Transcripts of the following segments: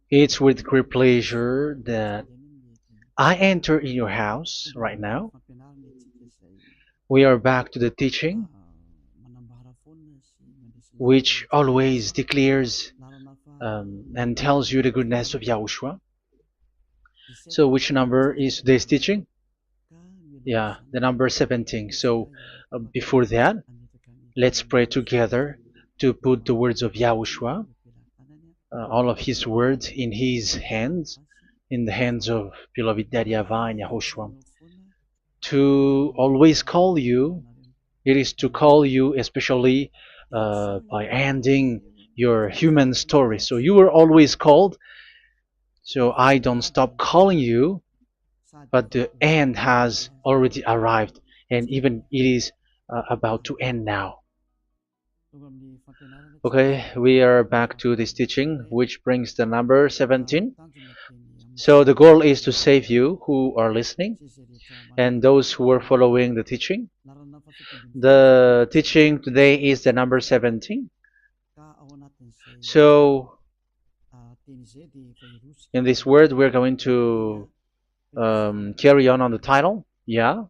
It's with great pleasure that I enter in your house right now. We are back to the teaching, which always declares and tells you the goodness of Yahushua. So, which number is today's teaching? Yeah, the number 17. So, before that, let's pray together to put the words of Yahushua, all of his words, in his hands, in the hands of beloved Daddy YAHVAH and Yahushua. To always call you, it is to call you especially by ending your human story. So you were always called, so I don't stop calling you, but the end has already arrived, and even it is about to end now. Okay, we are back to this teaching, which brings the number 17. So the goal is to save you who are listening and those who are following the teaching. The teaching today is the number 17. So in this word, we're going to carry on the title. Yeah.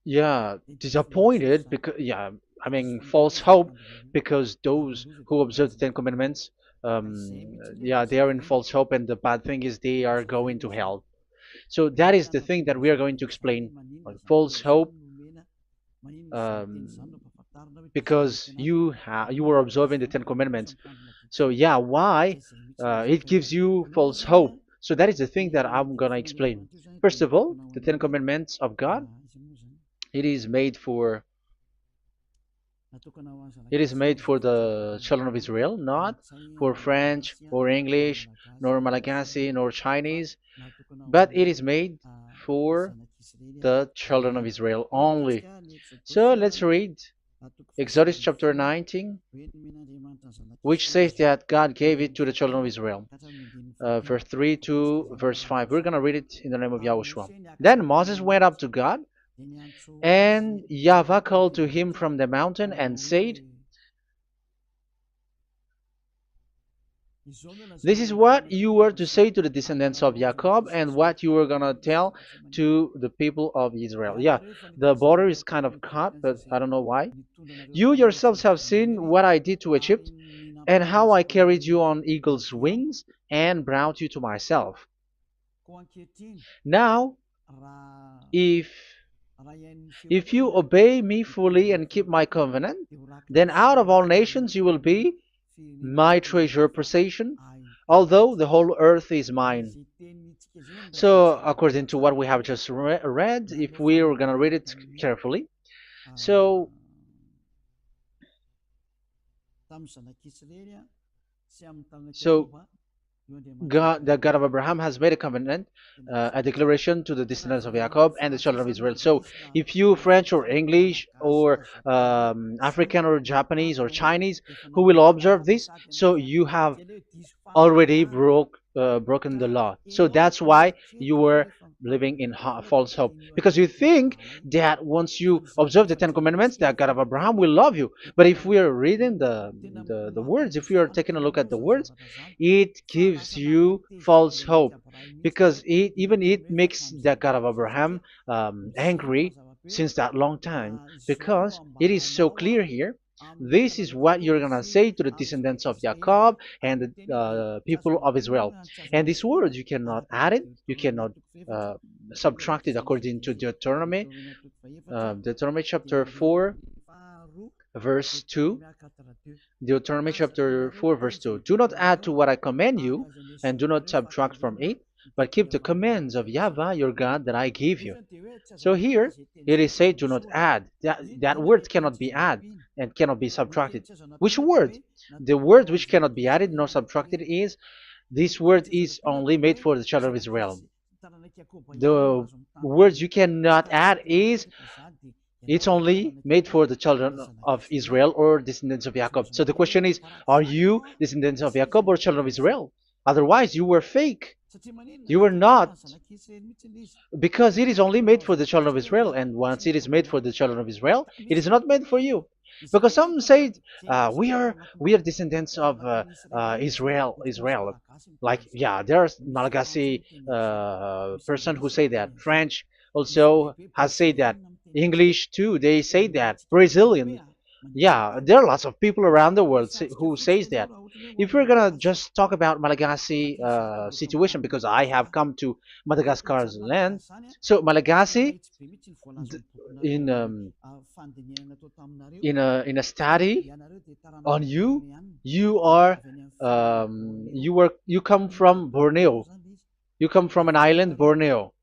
Yeah, disappointed because yeah, I mean false hope because those who observe the Ten Commandments, yeah, they are in false hope, and the bad thing is they are going to hell. So that is the thing that we are going to explain. False hope, um, because you were observing the Ten Commandments. So yeah, why it gives you false hope? So that is the thing that I'm gonna explain. First of all, the Ten Commandments of God, it is made for it is made for the children of Israel, not for French or English, nor Malagasy, nor Chinese, but it is made for the children of Israel only. So let's read Exodus chapter 19, which says that God gave it to the children of Israel. Verse 3 to verse 5. We're going to read it in the name of Yahushua. Then Moses went up to God, and YAHVAH called to him from the mountain and said, "This is what you were to say to the descendants of Jacob and what you were going to tell to the people of Israel." Yeah, the border is kind of cut, but I don't know why. "You yourselves have seen what I did to Egypt and how I carried you on eagle's wings and brought you to myself. Now, if if you obey me fully and keep my covenant, then out of all nations you will be my treasure possession, although the whole earth is mine." So, according to what we have just read, if we are going to read it carefully, so so God, the God of Abraham, has made a covenant, a declaration to the descendants of Jacob and the children of Israel. So, if you French or English or African or Japanese or Chinese who will observe this, so you have already broken the law. So that's why you were living in false hope, because you think that once you observe the Ten Commandments, that God of Abraham will love you. But if we are reading the words, if we are taking a look at the words, it gives you false hope, because even it makes the God of Abraham angry since that long time, because it is so clear here. This is what you're gonna say to the descendants of Jacob and the people of Israel. And this word, you cannot add it, you cannot uh, subtract it, according to Deuteronomy, Deuteronomy chapter 4, verse 2. Deuteronomy chapter 4, verse 2. "Do not add to what I command you, and do not subtract from it, but keep the commands of YAHVAH your God that I give you." So here it is said, "Do not add." That word cannot be added and cannot be subtracted. Which word? The word which cannot be added nor subtracted is, this word is only made for the children of Israel. The words you cannot add is, it's only made for the children of Israel or descendants of Jacob. So the question is, are you descendants of Jacob or children of Israel? Otherwise, you were fake. You are not, because it is only made for the children of Israel, and once it is made for the children of Israel, it is not made for you. Because some say we are descendants of Israel. Like, yeah, there's Malagasy person who say that. French also has said that. English too, they say that. Brazilian, yeah, there are lots of people around the world who says that. If we're gonna just talk about Malagasy situation, because I have come to Madagascar's land, so Malagasy, in in a study on you, you are you come from Borneo, you come from an island, Borneo.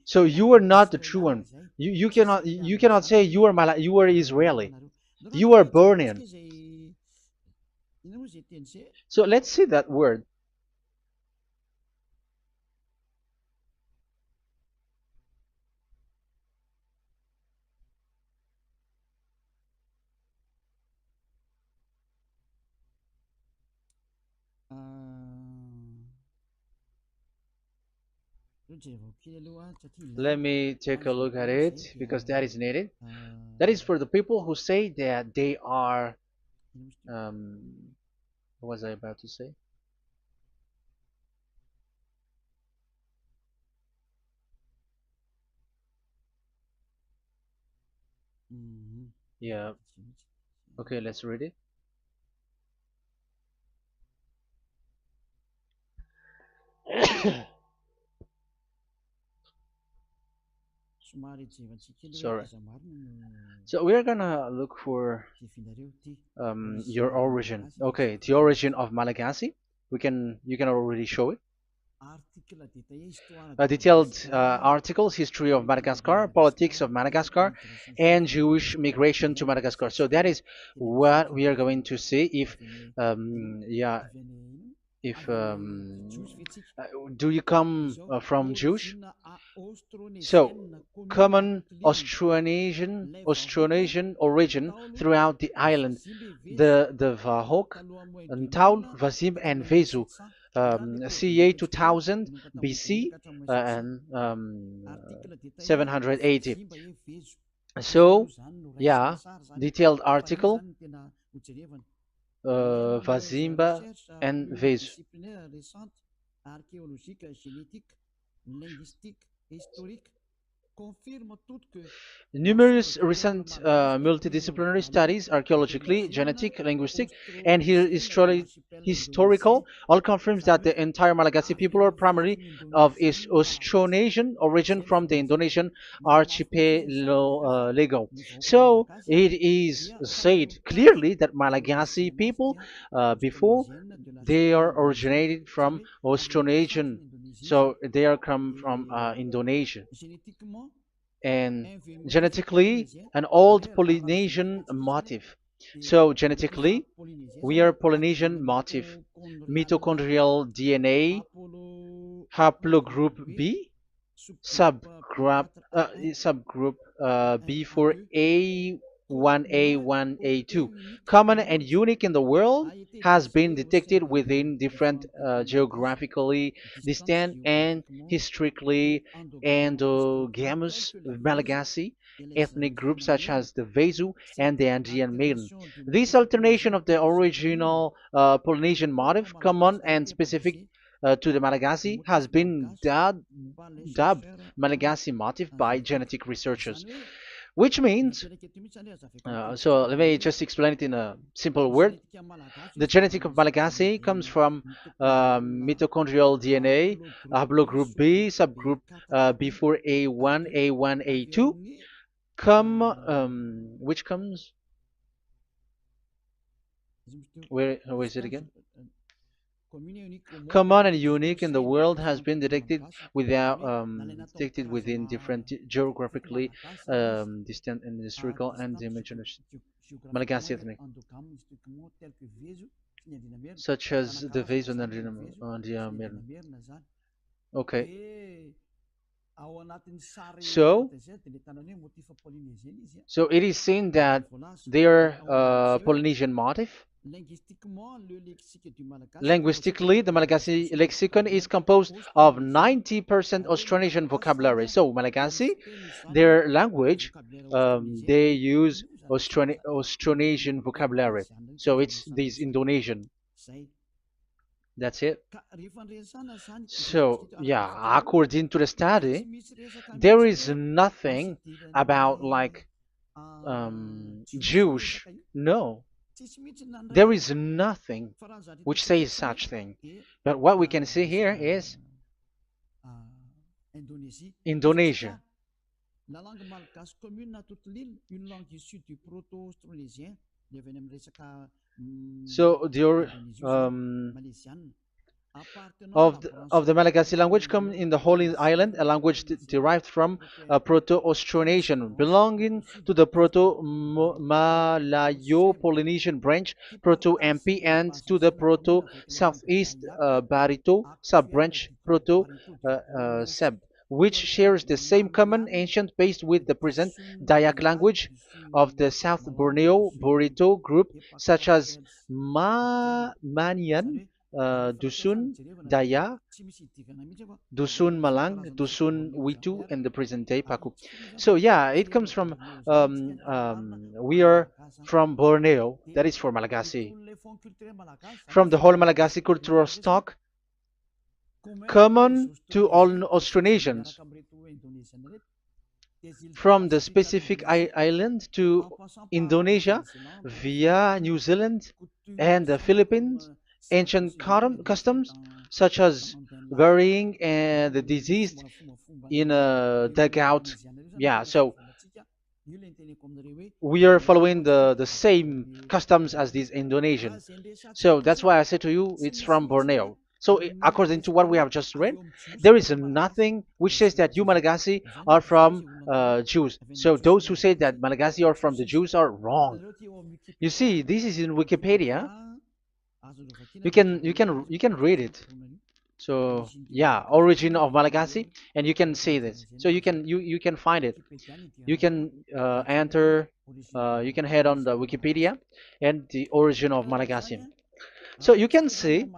So you are not the true one. You cannot say you are Israeli. You are Bornean. So let's see that word. Let me take a look at it because that is needed. That is for the people who say that they are. What was I about to say? Yeah. Okay, let's read it. Sorry. So we are gonna look for your origin. Okay, the origin of Malagasy. You can already show it. Detailed articles, history of Madagascar, politics of Madagascar, and Jewish migration to Madagascar. So that is what we are going to see. Yeah, if do you come from Jewish? So, common Austronesian origin throughout the island, the Vahok, Ntaul, Vazim, and Vezu, CA 2000 BC and 780. So, yeah, detailed article, Vazimba and Vezu. Numerous recent multidisciplinary studies, archaeologically, genetic, linguistic, and historical, all confirms that the entire Malagasy people are primarily of Austronesian origin from the Indonesian archipelago. So it is said clearly that Malagasy people, before, they are originated from Austronesian, so they are come from Indonesia, and genetically an old Polynesian motif. So genetically, we are Polynesian motif, mitochondrial DNA, haplogroup B, subgroup B for A1A1A2, common and unique in the world, has been detected within different geographically distant and historically endogamous Malagasy ethnic groups such as the Vezu and the Andean Maiden. This alternation of the original Polynesian motif, common and specific to the Malagasy, has been dubbed Malagasy motif by genetic researchers, which means, so let me just explain it in a simple word. The genetic of Malagasy comes from mitochondrial DNA, haplogroup B, subgroup B4A1, A1, A2, which comes, where is it again? Common and unique in the world, has been detected within different geographically distant and historical and dimensional Malagasy ethnic, such as the Vezo and the Mirna. Okay. So, so it is seen that their Polynesian motif. Linguistically, the Malagasy lexicon is composed of 90% Austronesian vocabulary. So, Malagasy, their language, they use Austronesian vocabulary. So, it's this Indonesian. That's it. So, yeah, according to the study, there is nothing about like Jewish. No, there is nothing which says such thing. But what we can see here is Indonesia. So the of the Malagasy language come in the Holy Island, a language derived from Proto-Austronesian, belonging to the Proto-Malayo-Polynesian branch, Proto-MP, and to the Proto-Southeast Barito sub-branch, Proto-Seb, which shares the same common ancient base with the present Dayak language of the South Borneo Burrito group, such as Manian, Dusun Daya, Dusun Malang, Dusun Witu, and the present day Paku. So yeah, it comes from we are from Borneo, that is for Malagasy. From the whole Malagasy cultural stock, common to all Austronesians, from the specific island to Indonesia via New Zealand and the Philippines, ancient customs such as burying and the deceased in a dugout. Yeah, so we are following the same customs as these Indonesian. So that's why I said to you it's from Borneo. So according to what we have just read, there is nothing which says that you Malagasy are from Jews. So those who say that Malagasy are from the Jews are wrong. You see, this is in Wikipedia. You can read it. So yeah, origin of Malagasy, and you can see this. So you can find it. You can enter. You can head on the Wikipedia and the origin of Malagasy. So you can see,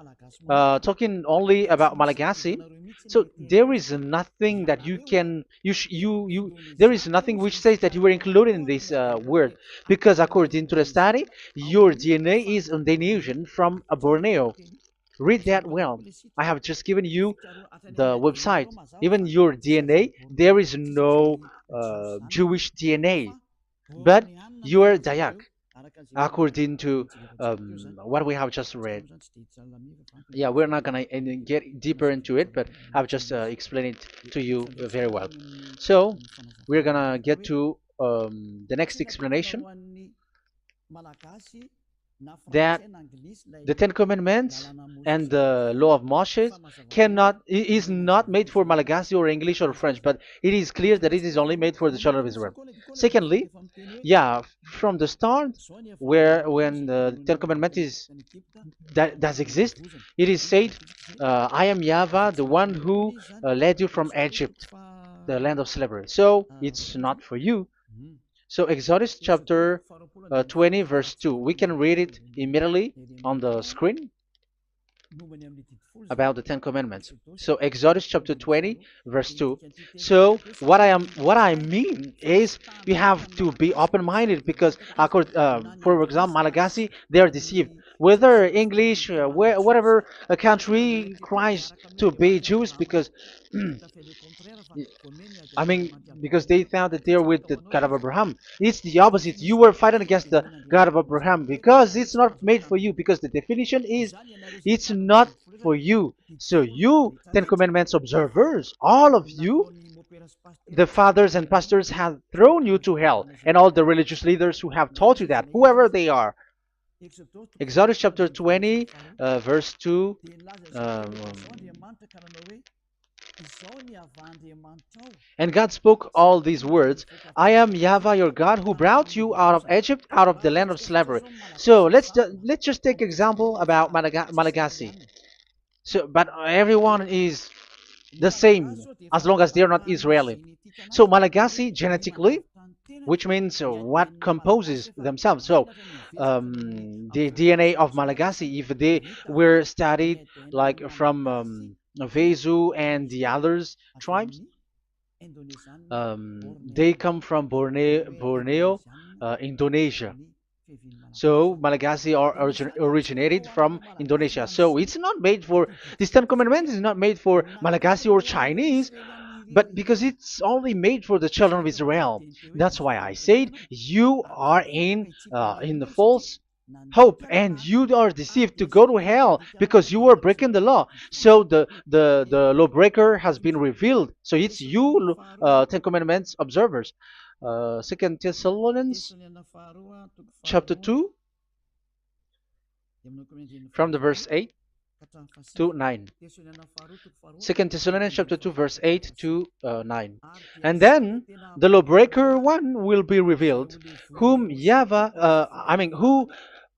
talking only about Malagasy. So there is nothing that you can you there is nothing which says that you were included in this word, because according to the study, your DNA is Indonesian from Borneo. Read that well. I have just given you the website. Even your DNA, there is no Jewish DNA, but you are Dayak, according to what we have just read. Yeah, we're not gonna get deeper into it, but I've just explained it to you very well. So we're gonna get to the next explanation, that the Ten Commandments and the Law of Moshe is not made for Malagasy or English or French, but it is clear that it is only made for the children of Israel. Secondly, yeah, from the start, where when the Ten Commandments that does exist, it is said, "I am YAHVAH, the one who led you from Egypt, the land of slavery." So it's not for you. So Exodus chapter 20 verse 2. We can read it immediately on the screen about the Ten Commandments. So Exodus chapter 20 verse 2. So what I mean is we have to be open-minded, because for example, Malagasy, they are deceived. Whether English, whatever a country tries to be Jews, because I mean, because they found that they're with the God of Abraham. It's the opposite. You were fighting against the God of Abraham, because it's not made for you. Because the definition is, it's not for you. So you, Ten Commandments observers, all of you, the fathers and pastors have thrown you to hell, and all the religious leaders who have taught you that, whoever they are. Exodus chapter 20, verse 2. And God spoke all these words: "I am YAHVAH your God, who brought you out of Egypt, out of the land of slavery." So let's just take example about Malagasy. So, but everyone is the same as long as they're not Israeli. So Malagasy genetically, which means what composes themselves. So the DNA of Malagasy, if they were studied like from Vezu and the others tribes, they come from Borneo, Indonesia. So Malagasy originated from Indonesia. So it's not made for this Ten Commandments is not made for Malagasy or Chinese, but because it's only made for the children of Israel. That's why I said you are in the false hope and you are deceived to go to hell because you are breaking the law. So the lawbreaker has been revealed. So it's you, Ten Commandments observers. Second Thessalonians chapter 2 from the verse 8 to 9. Second Thessalonians chapter 2 verse 8 to 9. And then the lawbreaker one will be revealed, whom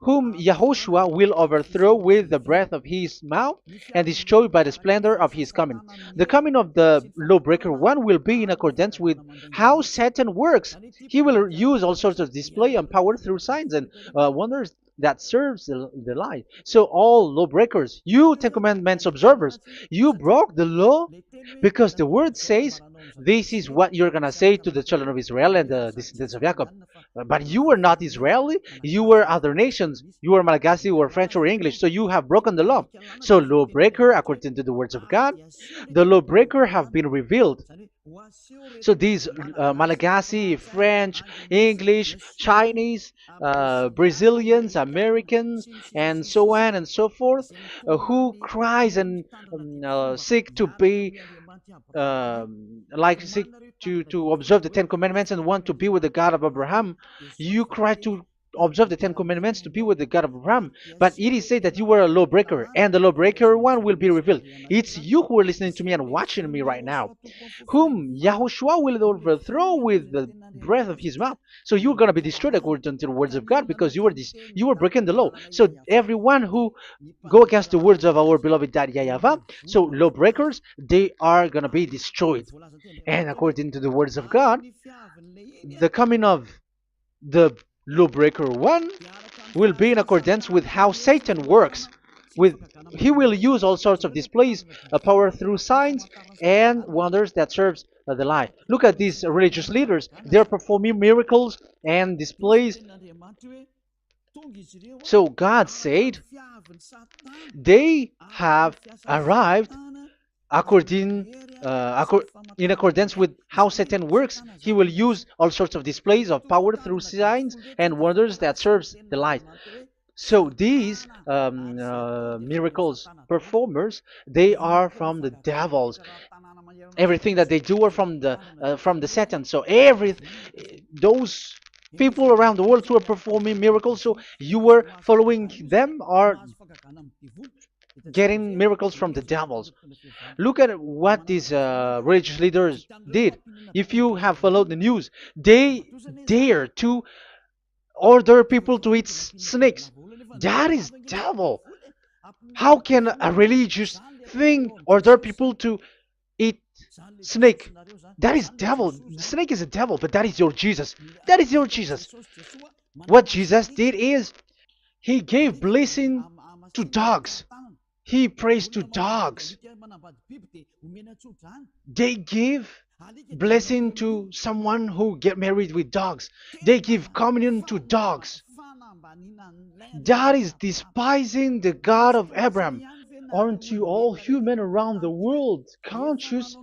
whom Yahushua will overthrow with the breath of his mouth and destroy by the splendor of his coming. The coming of the lawbreaker one will be in accordance with how Satan works. He will use all sorts of display and power through signs and wonders that serves the lie. So all lawbreakers, you Ten Commandments observers, you broke the law because the word says this is what you're gonna say to the children of Israel and the descendants of Jacob. But you were not Israeli, you were other nations, you were Malagasy or French or English, so you have broken the law. So lawbreaker, according to the words of God, the lawbreaker have been revealed. So these Malagasy, French, English, Chinese, Brazilians, Americans, and so on and so forth, who cries and seek to be seek to observe the Ten Commandments and want to be with the God of Abraham. You cry to observe the Ten Commandments to be with the God of Abraham, but it is said that you were a lawbreaker, and the lawbreaker one will be revealed. It's you who are listening to me and watching me right now, whom Yahushua will overthrow with the breath of his mouth. So you're going to be destroyed according to the words of God because you were breaking the law. So everyone who go against the words of our beloved Daddy YAHVAH, so lawbreakers, they are going to be destroyed. And according to the words of God, the coming of the lawbreaker one will be in accordance with how Satan works. He will use all sorts of displays, power through signs and wonders that serves the lie. Look at these religious leaders. They're performing miracles and displays. So God said they have arrived in accordance with how Satan works. He will use all sorts of displays of power through signs and wonders that serves the light. So these miracles performers, they are from the devils. Everything that they do are from the Satan. So those people around the world who are performing miracles, so you were following them, are getting miracles from the devils. Look at what these religious leaders did. If you have followed the news, they dare to order people to eat snakes. That is devil. How can a religious thing order people to eat snake? That is devil. The snake is a devil, but that is your Jesus. That is your Jesus. What Jesus did is he gave blessing to dogs. He prays to dogs. They give blessing to someone who get married with dogs. They give communion to dogs. That is despising the God of Abraham. Aren't you all human around the world conscious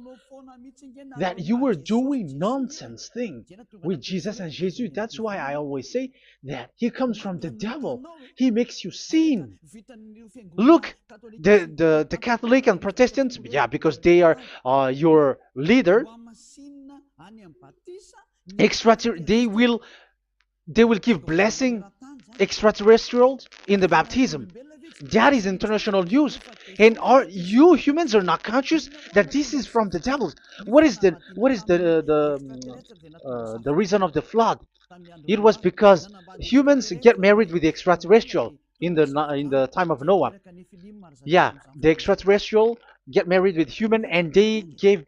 that you were doing nonsense thing with Jesus and Jesus? That's why I always say that he comes from the devil. He makes you sin. Look, the Catholic and Protestants, yeah, because they are your leader. They will give blessing extraterrestrials in the baptism. That is international news, and you humans are not conscious that this is from the devil. What is the reason of the flood? It was because humans get married with the extraterrestrial in the time of Noah. Yeah, the extraterrestrial get married with human, and they gave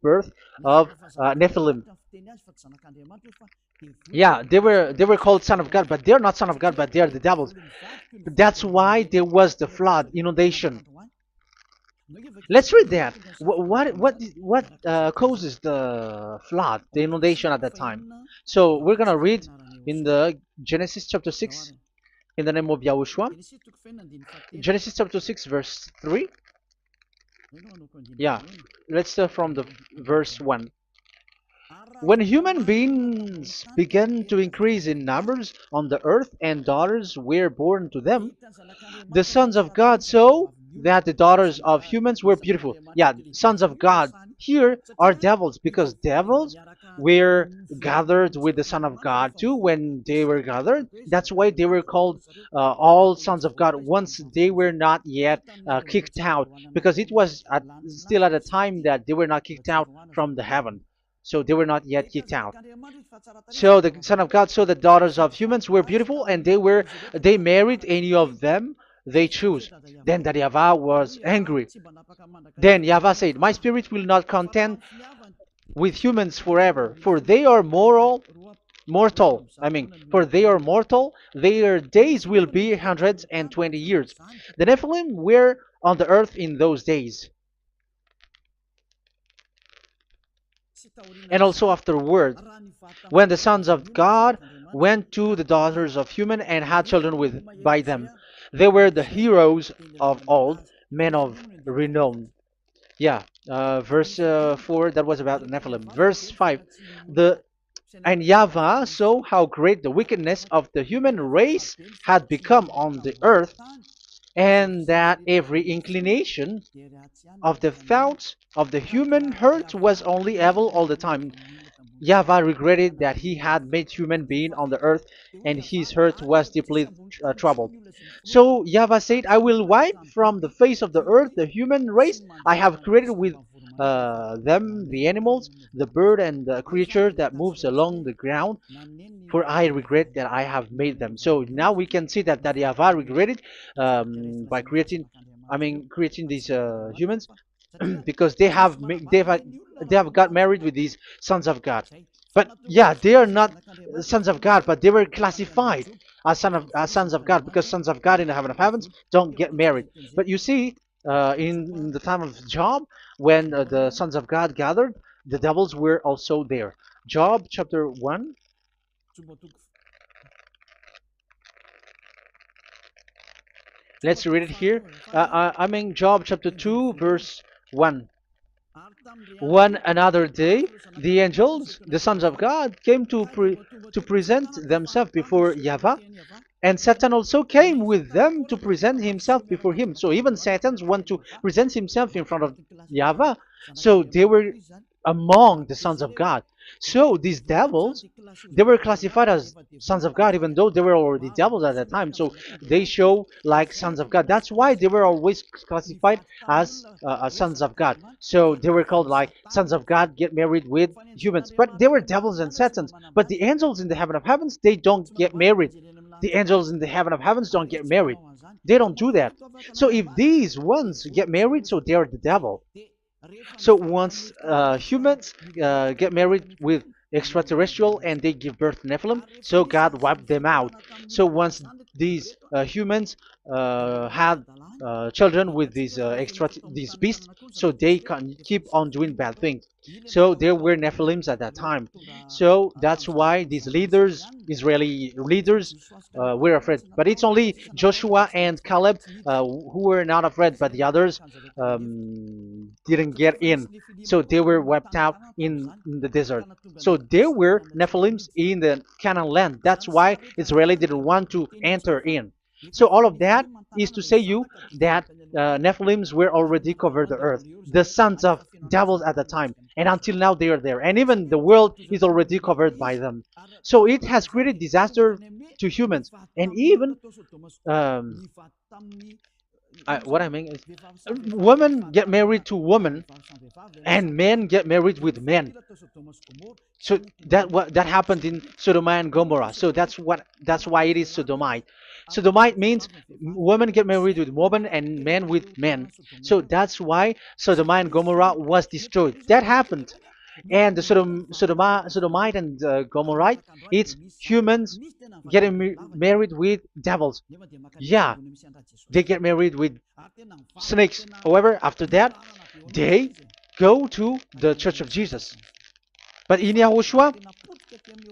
birth of Nephilim. Yeah, they were called son of God, but they're not son of God, but they are the devils. That's why there was the flood, inundation. Let's read that. What causes the flood, the inundation at that time? So we're gonna read in the Genesis chapter 6 in the name of Yahushua. Genesis chapter 6 verse 3. Yeah, let's start from the verse 1. When human beings began to increase in numbers on the earth and daughters were born to them, the sons of God saw that the daughters of humans were beautiful. Yeah, sons of God here are devils, because devils were gathered with the Son of God too when they were gathered. That's why they were called all sons of God once they were not yet kicked out, because it was still at a time that they were not kicked out from the heaven. So they were not yet kicked out. So the Son of God saw the daughters of humans were beautiful, and they married any of them they choose. Then the YAHVAH was angry. Then YAHVAH said, "My spirit will not contend with humans forever, for they are mortal. For they are mortal, their days will be 120 years. The Nephilim were on the earth in those days, and also afterward, when the sons of God went to the daughters of human and had children with by them. They were the heroes of old, men of renown." Yeah, verse 4, that was about the Nephilim. Verse 5, the and YAHVAH saw how great the wickedness of the human race had become on the earth, and that every inclination of the thoughts of the human heart was only evil all the time. YAHVAH regretted that he had made human being on the earth, and his heart was deeply troubled. So YAHVAH said, "I will wipe from the face of the earth the human race I have created, with them the animals, the bird, and the creature that moves along the ground, for I regret that I have made them." So now we can see that YAHVAH regretted by creating these humans, because they have got married with these sons of God. But yeah, they are not sons of God, but they were classified as sons of God, because sons of God in the heaven of heavens don't get married. But you see, in the time of Job, when the sons of God gathered, the devils were also there. Job chapter 1. Let's read it here. Job chapter 2, verse 1. One another day, the angels, the sons of God, came to present themselves before YAHVAH, and Satan also came with them to present himself before him. So even Satan want to present himself in front of YAHVAH. So they were among the sons of God. So these devils, they were classified as sons of God, even though they were already devils at that time. So they show like sons of God. That's why they were always classified as sons of God. So they were called like sons of God get married with humans. But they were devils and satans. But the angels in the heaven of heavens, they don't get married. The angels in the heaven of heavens don't get married. They don't do that. So if these ones get married, so they are the devil. So once humans get married with extraterrestrial and they give birth to Nephilim, so God wiped them out. So once these humans had children with these beasts, so they can keep on doing bad things. So there were Nephilims at that time. So that's why these leaders, Israeli leaders, were afraid. But it's only Joshua and Caleb who were not afraid, but the others didn't get in. So they were wiped out in the desert. So there were Nephilims in the Canaan land. That's why Israeli didn't want to enter in. So all of that is to say you that Nephilims were already covered the earth, the sons of devils at the time, and until now they are there, and even the world is already covered by them. So it has created disaster to humans, and even um, what I mean is, women get married to women, and men get married with men. So that happened in Sodom and Gomorrah. So that's why it is Sodomite. Sodomite means women get married with women and men with men. So that's why Sodom and Gomorrah was destroyed. That happened. And the Sodomite and Gomorrite, it's humans getting married with devils. Yeah, they get married with snakes. However, after that, they go to the Church of Jesus. But in Yahushua,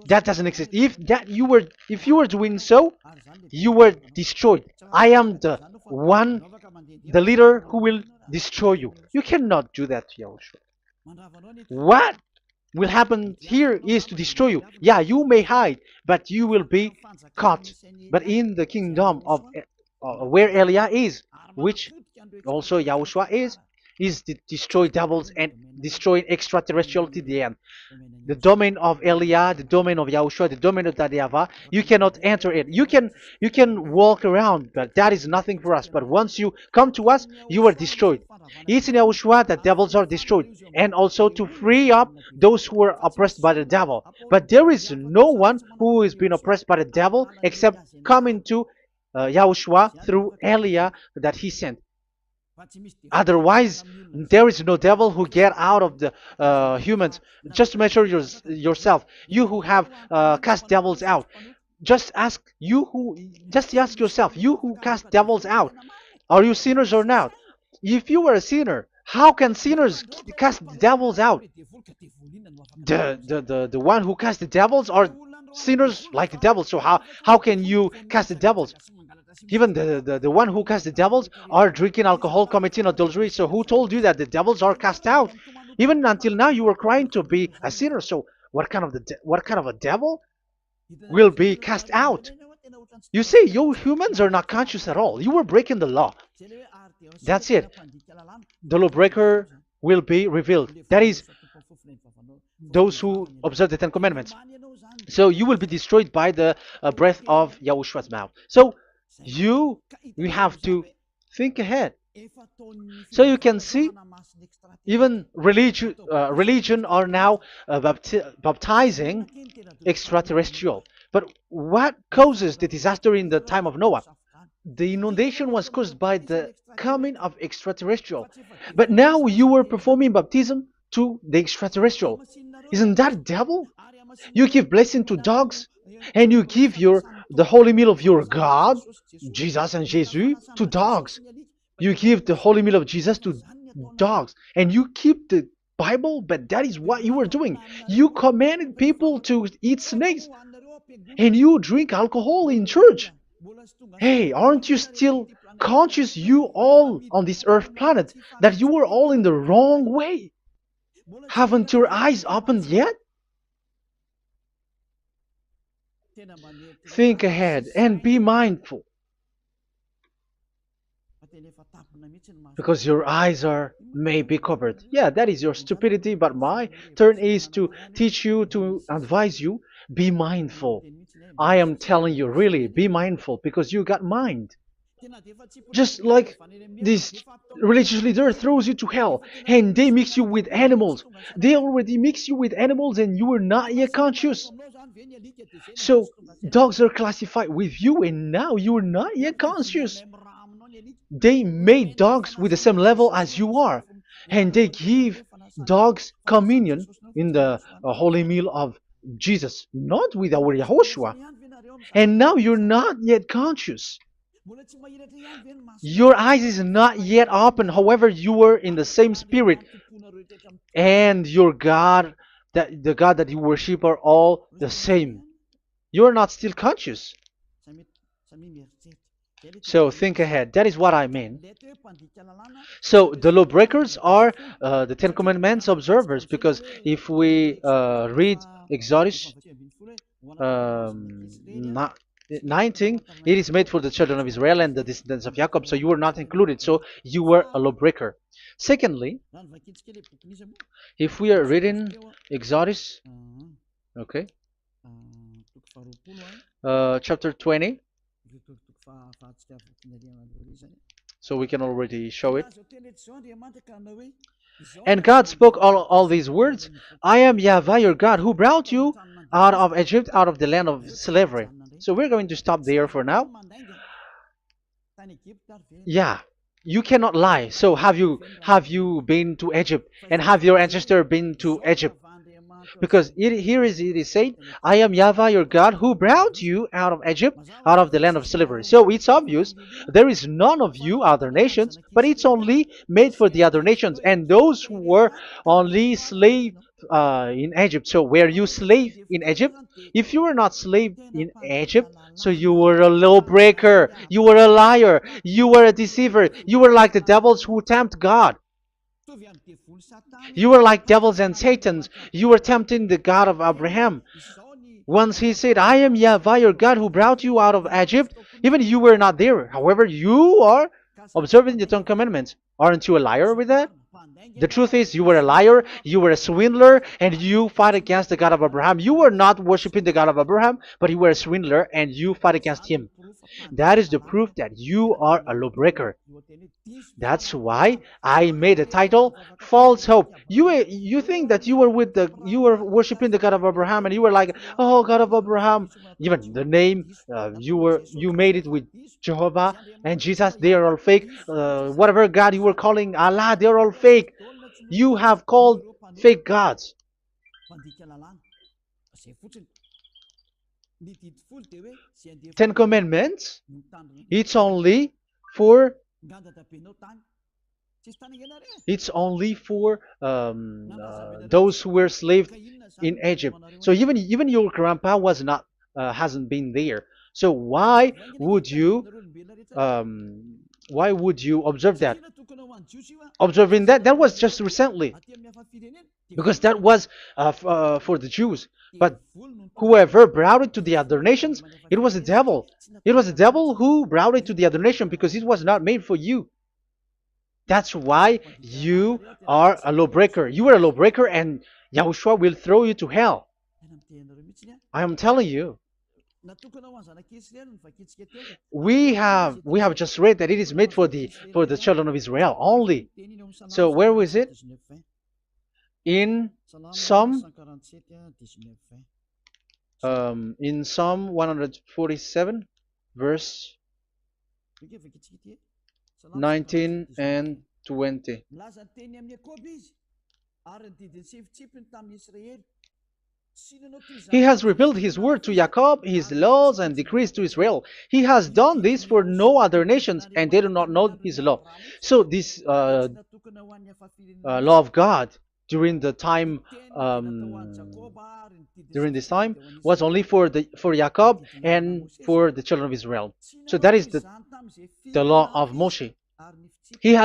that doesn't exist. If you were doing so, you were destroyed. I am the one, the leader who will destroy you. You cannot do that to Yahushua. What will happen here is to destroy you. Yeah, you may hide, but you will be caught. But in the kingdom of where Elia is, which also Yahushua is to destroy devils and destroy extraterrestriality at the end. The domain of Elia, the domain of Yahushua, the domain of YAHVAH, you cannot enter it. You can walk around, but that is nothing for us. But once you come to us, you are destroyed. It's in Yahushua that devils are destroyed, and also to free up those who are oppressed by the devil. But there is no one who is being oppressed by the devil except coming to Yahushua through Elia that he sent. Otherwise, there is no devil who get out of the humans. Just measure yourself. You who have cast devils out. Just ask yourself. You who cast devils out, are you sinners or not? If you are a sinner, how can sinners cast devils out? The one who cast the devils are sinners like the devils. So how can you cast the devils? Even the one who cast the devils are drinking alcohol, committing adultery. So who told you that the devils are cast out? Even until now, you were crying to be a sinner. So what kind of a devil will be cast out? You see, you humans are not conscious at all. You were breaking the law. That's it. The lawbreaker will be revealed. That is, those who observe the Ten Commandments. So you will be destroyed by the breath of Yahushua's mouth. So you have to think ahead. So you can see, even religion are now baptizing extraterrestrial. But what causes the disaster in the time of Noah? The inundation was caused by the coming of extraterrestrial. But now you are performing baptism to the extraterrestrial. Isn't that devil? You give blessing to dogs, and you give the holy meal of your God, Jesus and Jesus, to dogs. You give the holy meal of Jesus to dogs, and you keep the Bible, but that is what you were doing. You commanded people to eat snakes, and you drink alcohol in church. Hey, aren't you still conscious, you all on this earth planet, that you were all in the wrong way? Haven't your eyes opened yet? Think ahead and be mindful, because your eyes are maybe covered. Yeah, that is your stupidity, but my turn is to teach you, to advise you. Be mindful. I am telling you, really, be mindful, because you got mind. Just like this religious leader throws you to hell, and they mix you with animals. They already mix you with animals, and you are not yet conscious. So dogs are classified with you, and now you are not yet conscious. They made dogs with the same level as you are, and they give dogs communion in the holy meal of Jesus, not with our Yahushua. And now you're not yet conscious. Your eyes is not yet open. However, you were in the same spirit, and your God, that the God that you worship, are all the same. You are not still conscious. So think ahead. That is what I mean. So the lawbreakers are the Ten Commandments observers, because if we read Exodus 19, it is made for the children of Israel and the descendants of Jacob. So you were not included. So you were a lawbreaker. Secondly, if we are reading Exodus, okay, chapter 20. So we can already show it. And God spoke all these words. I am Yahweh your God who brought you out of Egypt, out of the land of slavery. So we're going to stop there for now. Yeah, you cannot lie. So have you been to Egypt, and have your ancestor been to Egypt? Because it is said, I am Yahweh your God who brought you out of Egypt, out of the land of slavery. So it's obvious there is none of you other nations, but it's only made for the other nations and those who were only slave in Egypt. So were you slave in Egypt? If you were not slave in Egypt, so you were a lawbreaker, you were a liar, you were a deceiver, you were like the devils who tempt God. You were like devils and Satans. You were tempting the God of Abraham. Once he said, I am Yahweh your God who brought you out of Egypt, even you were not there. However, you are observing the Ten Commandments. Aren't you a liar with that? The truth is, you were a liar, you were a swindler, and you fight against the God of Abraham. You were not worshiping the God of Abraham, but you were a swindler and you fight against him. That is the proof that you are a lawbreaker. That's why I made a title, False Hope. You think that you were worshiping the God of Abraham and you were like, oh God of Abraham. Even the name you made it with Jehovah and Jesus, they are all fake. Whatever God you were calling Allah, they are all fake. You have called fake gods. Ten Commandments, it's only for those who were slaves in Egypt. So even your grandpa was not hasn't been there. So why would you observe that? Observing that was just recently, because that was for the Jews. But whoever brought it to the other nations, it was the devil. It was the devil who brought it to the other nation because it was not made for you. That's why you are a lawbreaker. You are a lawbreaker, and Yahushua will throw you to hell. I am telling you. We have just read that it is made for the children of Israel only. So where was it? In Psalm 147, verse 19 and 20. He has revealed his word to Jacob, his laws and decrees to Israel. He has done this for no other nations, and they do not know his law. So this law of God during the time during this time was only for Jacob and for the children of Israel. So that is the law of Moshe. He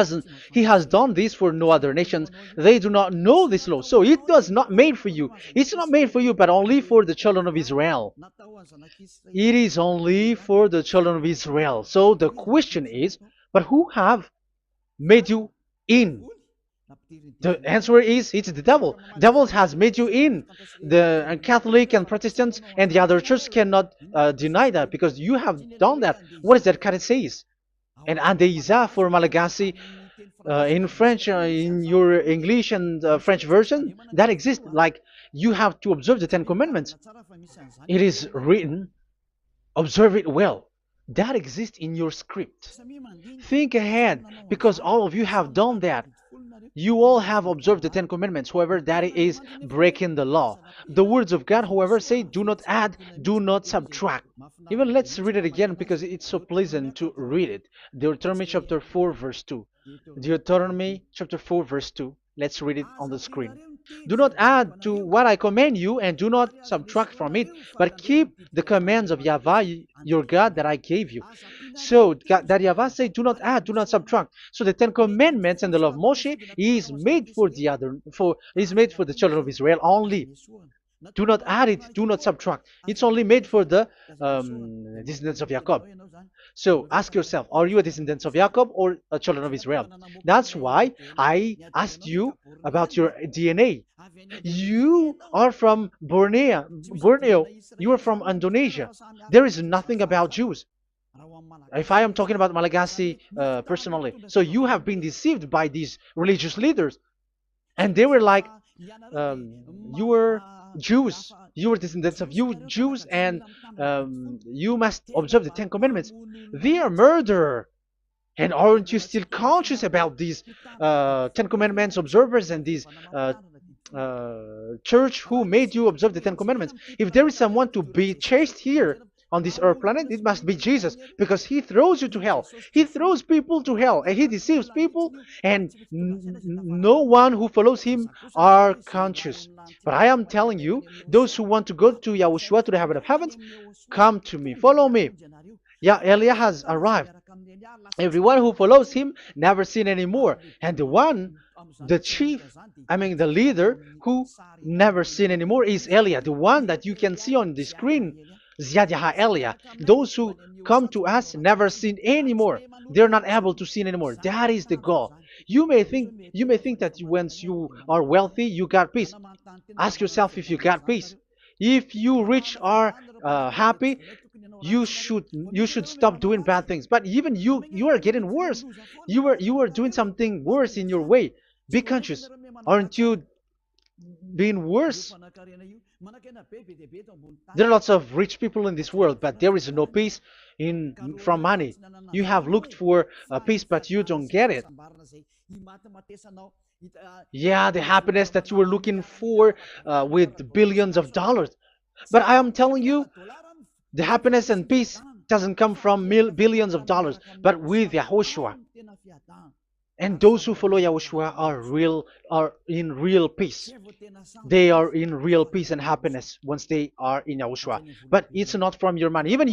has done this for no other nations. They do not know this law. So it was not made for you. It's not made for you, but only for the children of Israel. It is only for the children of Israel. So the question is, but who have made you in? The answer is, it's the devil. Devil has made you in. The Catholic and Protestants and the other church cannot deny that, because you have done that. What is that kind of says? And Andeiza for Malagasy, in French, in your English and French version, that exists. Like, you have to observe the Ten Commandments. It is written, observe it well. That exists in your script. Think ahead, because all of you have done that. You all have observed the Ten Commandments. However, that is breaking the law. The words of God, however, say, do not add, do not subtract. Even let's read it again, because it's so pleasant to read it. Deuteronomy chapter 4, verse 2. Deuteronomy chapter 4, verse 2. Let's read it on the screen. Do not add to what I command you, and do not subtract from it, but keep the commands of Yahweh your God that I gave you. So that Yahweh said, do not add, do not subtract. So the Ten Commandments and the law of Moshe is made for the children of Israel only. Do not add it, do not subtract. It's only made for the descendants of Jacob. So ask yourself, are you a descendant of Jacob or a children of Israel? That's why I asked you about your DNA. You are from Borneo. You are from Indonesia. There is nothing about Jews. If I am talking about Malagasy personally, so you have been deceived by these religious leaders, and they were like, you were Jews, you were descendants of you Jews, and you must observe the Ten Commandments. They are murderer. And aren't you still conscious about these Ten Commandments observers and these church who made you observe the Ten Commandments? If there is someone to be chased here on this earth planet, it must be Jesus, because he throws you to hell. He throws people to hell, and he deceives people, and no one who follows him are conscious. But I am telling you, those who want to go to Yahushua, to the heaven of heavens, come to me, follow me. Yeah, Eliah has arrived. Everyone who follows him never sin anymore. And the chief, the leader who never sin anymore is Eliah, the one that you can see on the screen. Ziyadah Eliah. Those who come to us never sin anymore. They're not able to sin anymore. That is the goal. You may think that once you are wealthy, you got peace. Ask yourself if you got peace. If you rich are happy, you should stop doing bad things. But even you are getting worse. You are doing something worse in your way. Be conscious. Aren't you being worse? There are lots of rich people in this world, but there is no peace from money. You have looked for peace, but you don't get it. Yeah, the happiness that you were looking for with billions of dollars. But I am telling you, the happiness and peace doesn't come from billions of dollars, but with Yahushua. And those who follow Yahushua are in real peace. They are in real peace and happiness once they are in Yahushua. But it's not from your money. Even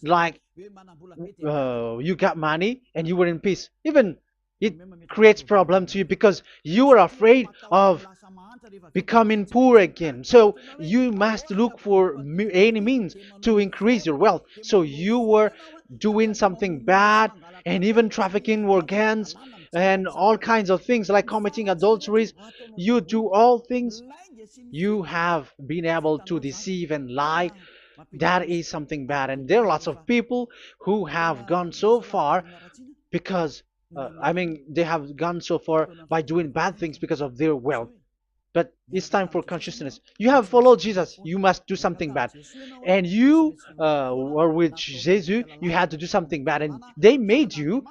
like you got money and you were in peace. Even it creates problem to you because you are afraid of becoming poor again. So you must look for any means to increase your wealth. So you were doing something bad and even trafficking organs and all kinds of things like committing adulteries. You do all things. You have been able to deceive and lie. That is something bad. And there are lots of people who have gone so far because they have gone so far by doing bad things because of their wealth. But it's time for consciousness. You have followed Jesus, you must do something bad. And you were with Jesus, you had to do something bad. And he made you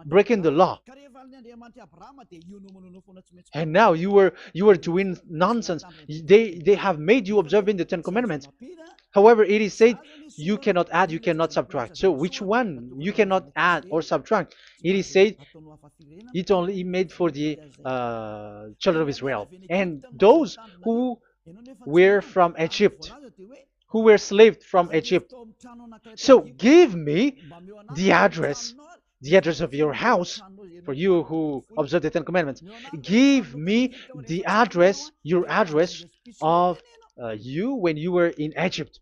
breaking the law. And now you were doing nonsense. They have made you observing the Ten Commandments. However, it is said you cannot add, you cannot subtract. So which one you cannot add or subtract? It is said it only made for the children of Israel and those who were from Egypt, who were slaves from Egypt. So give me the address of your house, for you who observe the Ten Commandments. Give me the address, your address of you when you were in Egypt.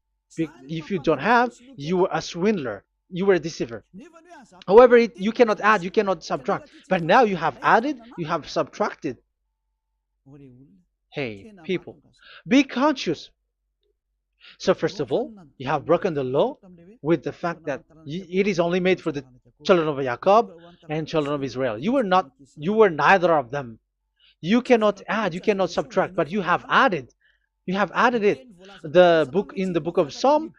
If you don't have, you were a swindler. You were a deceiver. However, you cannot add, you cannot subtract. But now you have added, you have subtracted. Hey, people, be conscious. So first of all, you have broken the law with the fact that it is only made for the children of Jacob and children of Israel. You were neither of them. You cannot add, you cannot subtract, but you have added. You have added it. In the book of Psalm,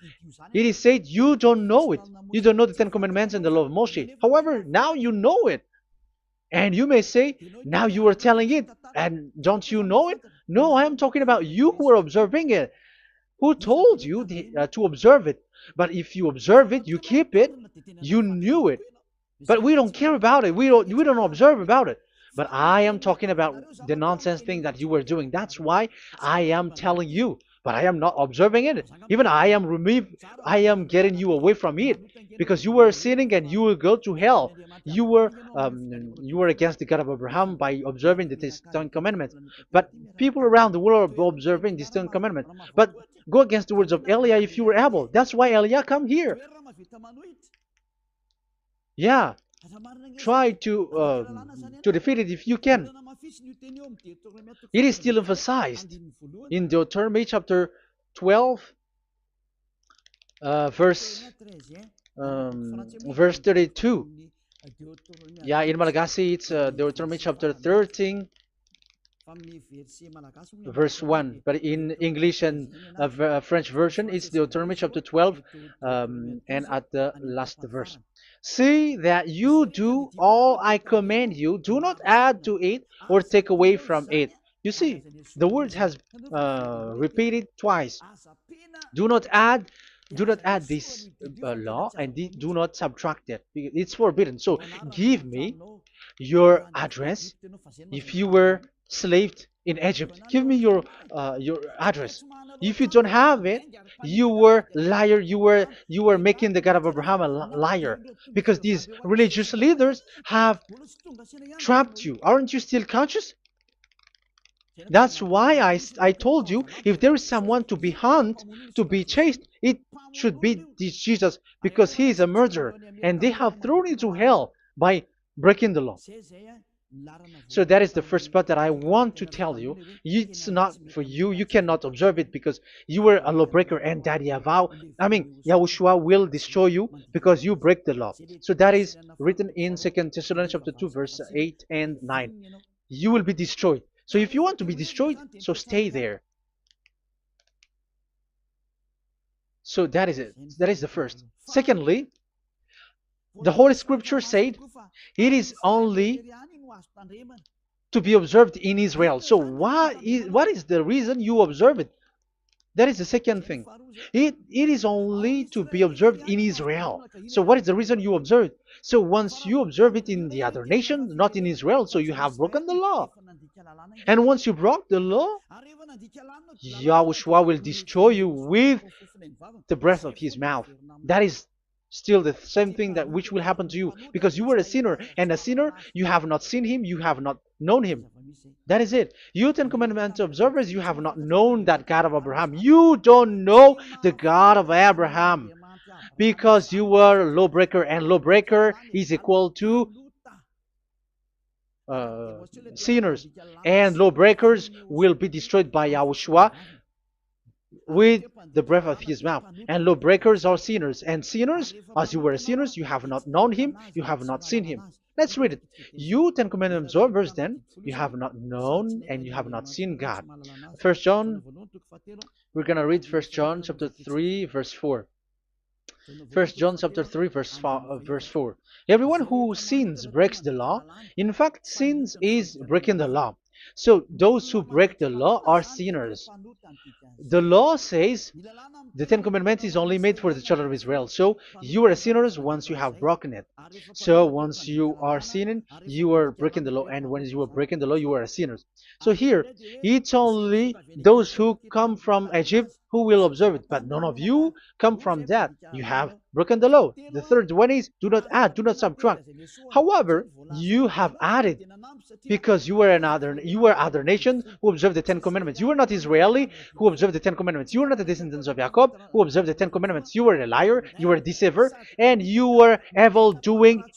it is said you don't know it. You don't know the Ten Commandments and the law of Moshe. However, now you know it. And you may say, now you are telling it, and don't you know it? No, I am talking about you who are observing it. Who told you to observe it? But if you observe it, you keep it, you knew it. But we don't care about it. We don't observe about it. But I am talking about the nonsense thing that you were doing. That's why I am telling you. But I am not observing it. Even I am getting you away from it. Because you were sinning and you will go to hell. You were against the God of Abraham by observing the Ten Commandments. But people around the world are observing the Ten Commandments. But go against the words of Eliah if you were able. That's why Eliah come here. Yeah. Try to defeat it if you can. It is still emphasized in Deuteronomy chapter 12. Verse verse 32. Yeah, in Malagasy it's Deuteronomy chapter 13 verse 1, but in English and French version it's Deuteronomy chapter 12, and at the last verse. See that you do all I command you, do not add to it or take away from it. You see, the word has repeated twice. Do not add, do not add this law, and do not subtract it. It's forbidden. So give me your address. If you were slaved in Egypt, give me your address. If you don't have it, you were liar. You were making the God of Abraham a liar, because these religious leaders have trapped you. Aren't you still conscious? That's why I told you, if there is someone to be hunted, to be chased, it should be this Jesus, because he is a murderer and they have thrown into hell by breaking the law. So that is the first part that I want to tell you. It's not for you. You cannot observe it because you were a lawbreaker, and that Yahushua will destroy you because you break the law. So that is written in 2 Thessalonians chapter 2, verse 8 and 9. You will be destroyed. So if you want to be destroyed, so stay there. So that is it. That is the first. Secondly, the Holy Scripture said it is only to be observed in Israel. So what is the reason you observe it? That is the second thing. It is only to be observed in Israel. So what is the reason you observe it? So once you observe it in the other nation, not in Israel, so you have broken the law. And once you broke the law, Yahushua will destroy you with the breath of his mouth. That is still the same thing that which will happen to you, because you were a sinner, and a sinner, you have not seen him, you have not known him. That is it. You Ten Commandments observers, you have not known that God of Abraham. You don't know the God of Abraham because you were a lawbreaker, and lawbreaker is equal to sinners, and lawbreakers will be destroyed by Yahushua with the breath of his mouth. And lawbreakers are sinners, and sinners, as you were sinners, you have not known him, you have not seen him. Let's read it. You Ten Commandments observers, then, you have not known and you have not seen God. First John, we're gonna read First John chapter 3, verse 4. First John chapter 3, verse 4. Everyone who sins breaks the law. In fact, sins is breaking the law. So those who break the law are sinners. The law says the Ten Commandments is only made for the children of Israel. So you are sinners once you have broken it. So once you are sinning, you are breaking the law. And when you are breaking the law, you are sinners. So here, it's only those who come from Egypt who will observe it. But none of you come from that. You have broken the law. The third one is do not add, do not subtract. However, you have added because you were other nation who observed the Ten Commandments. You were not Israeli who observed the Ten Commandments. You were not the descendants of Jacob who observed the Ten Commandments. You were a liar, you were a deceiver, and you were evil-doers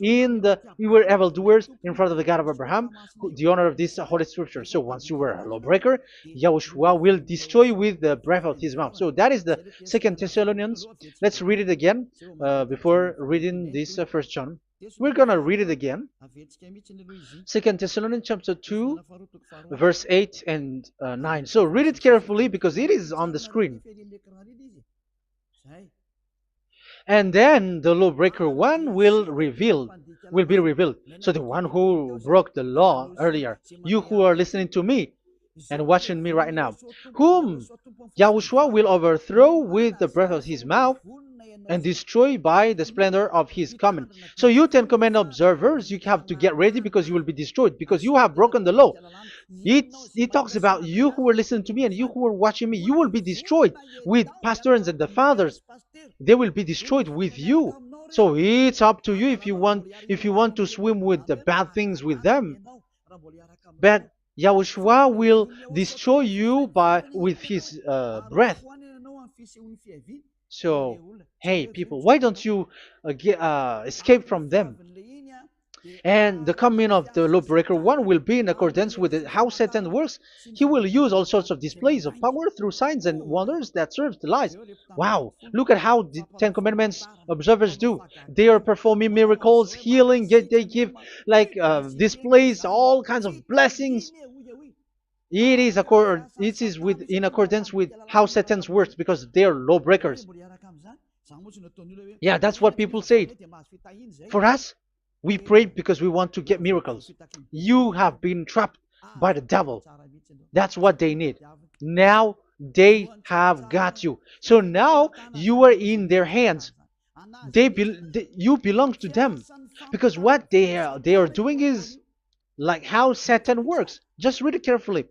in front of the God of Abraham, the honor of this Holy Scripture. So once you were a lawbreaker, Yahushua will destroy you with the breath of his mouth. So that is the Second Thessalonians. Let's read it again before reading this First John. We're gonna read it again. Second Thessalonians chapter 2, verse 8 and 9. So read it carefully because it is on the screen. And then the lawbreaker one will be revealed. So the one who broke the law earlier, you who are listening to me and watching me right now, whom Yahushua will overthrow with the breath of his mouth and destroy by the splendor of his coming. So you Ten Commandment observers, you have to get ready because you will be destroyed because you have broken the law. It talks about you who are listening to me and you who are watching me. You will be destroyed with pastors and the fathers. They will be destroyed with you. So it's up to you if you want to swim with the bad things with them. But Yahushua will destroy you with his breath. So, hey people, why don't you escape from them? And the coming of the lawbreaker one will be in accordance with how Satan works. He will use all sorts of displays of power through signs and wonders that serve the lies. Wow, look at how the Ten Commandments observers do. They are performing miracles, healing, yet they give like displays, all kinds of blessings. It is with in accordance with how Satan's works because they are lawbreakers. Yeah, that's what people say. For us, we pray because we want to get miracles. You have been trapped by the devil. That's what they need. Now they have got you. So now you are in their hands. You belong to them because what they are doing is like how Satan works. Just read it carefully.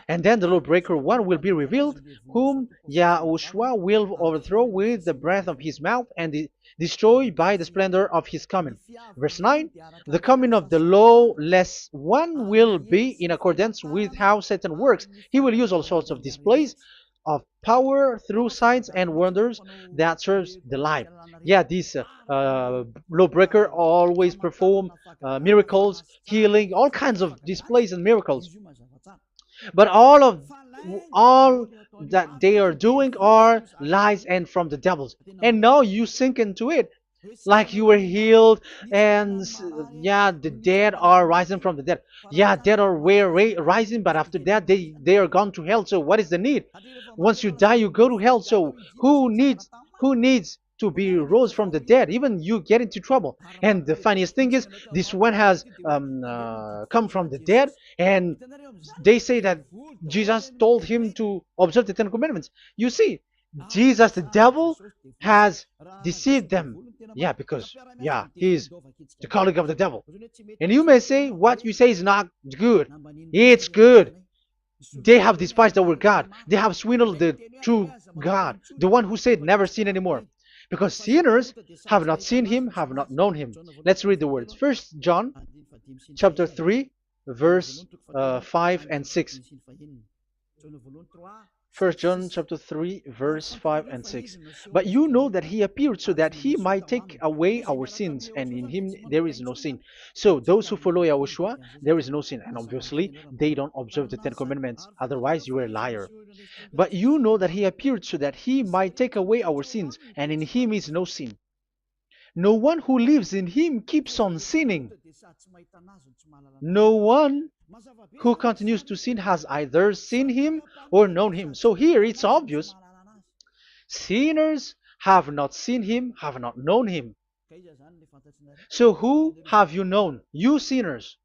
And then the lawbreaker one will be revealed, whom YAHOSHUAH will overthrow with the breath of his mouth and destroy by the splendor of his coming. Verse 9, the coming of the lawless one will be in accordance with how Satan works. He will use all sorts of displays of power through signs and wonders that serves the lie. Yeah, this lawbreaker always perform miracles, healing, all kinds of displays and miracles. But all that they are doing are lies and from the devils. And now you sink into it like you were healed and yeah, the dead are rising from the dead. Yeah, dead are rising, but after that they are gone to hell. So what is the need? Once you die you go to hell. So who needs to be rose from the dead? Even you get into trouble. And the funniest thing is this one has come from the dead, and they say that Jesus told him to observe the Ten Commandments. You see, Jesus, the devil, has deceived them. Yeah, because, yeah, he's the colleague of the devil. And you may say, what you say is not good. It's good. They have despised our God. They have swindled the true God, the one who said, never sin anymore. Because sinners have not seen him, have not known him. Let's read the words. First John chapter 3, verse 5 and 6. 1 John chapter 3, verse 5 and 6. But you know that he appeared so that he might take away our sins, and in him there is no sin. So those who follow YAHOSHUAH, there is no sin. And obviously, they don't observe the Ten Commandments. Otherwise, you are a liar. But you know that he appeared so that he might take away our sins, and in him is no sin. No one who lives in him keeps on sinning. No one who continues to sin has either seen him or known him. So here it's obvious. Sinners have not seen him, have not known him. So who have you known? You sinners.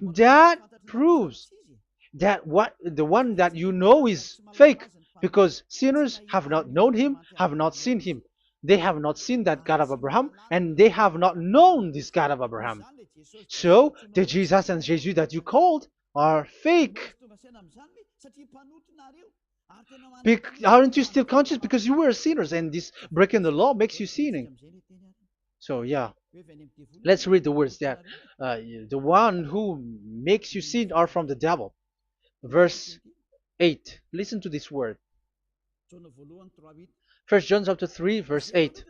That proves that the one that you know is fake, because sinners have not known him, have not seen him. They have not seen that God of Abraham, and they have not known this God of Abraham. So the Jesus and Jesus that you called are fake. Aren't you still conscious? Because you were sinners, and this breaking the law makes you sinning. So yeah, let's read the words that the one who makes you sin are from the devil. Verse 8. Listen to this word. 1 John chapter 3, verse 8.